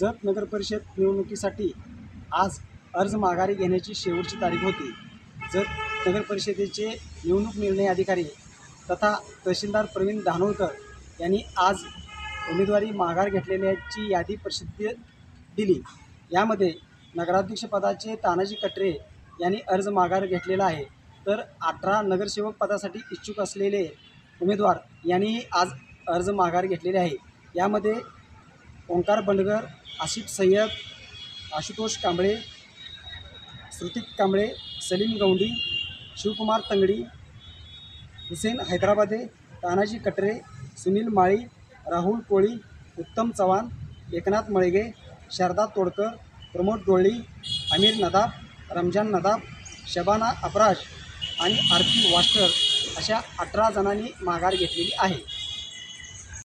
जत नगरपरिषद निवडणुकीसाठी आज अर्ज माघारी घेण्याची शेवटची तारीख होती। जत नगरपरिषदेचे निवडणूक निर्णय अधिकारी तथा तहसीलदार प्रवीण धानोरकर यांनी आज उमेदवारी माघार घेतलेल्याची यादी प्रसिद्ध दिली। यामध्ये नगराध्यक्षपदाचे तानाजी कटरे यांनी अर्ज माघार घेतलेला आहे, तर 18 नगरसेवक पदासाठी इच्छुक असलेले उमेदवार यांनीही आज अर्ज माघार घेतलेले आहे। यामध्ये ओंकार बंडगर, आसिफ सय्यद, आशुतोष कांबळे, श्रुतिक कांबळे, सलीम गौंडी, शिवकुमार तंगडी, हुसेन हैदराबादे, तानाजी कटरे, सुनील माळी, राहुल कोळी, उत्तम चव्हाण, एकनाथ मळगे, शारदा तोडकर, प्रमोद डोळी, आमिर नदाब, रमजान नदाब, शबाना अपराज आणि आरती वास्टर अशा 18 जणांनी माघार घेतलेली आहे।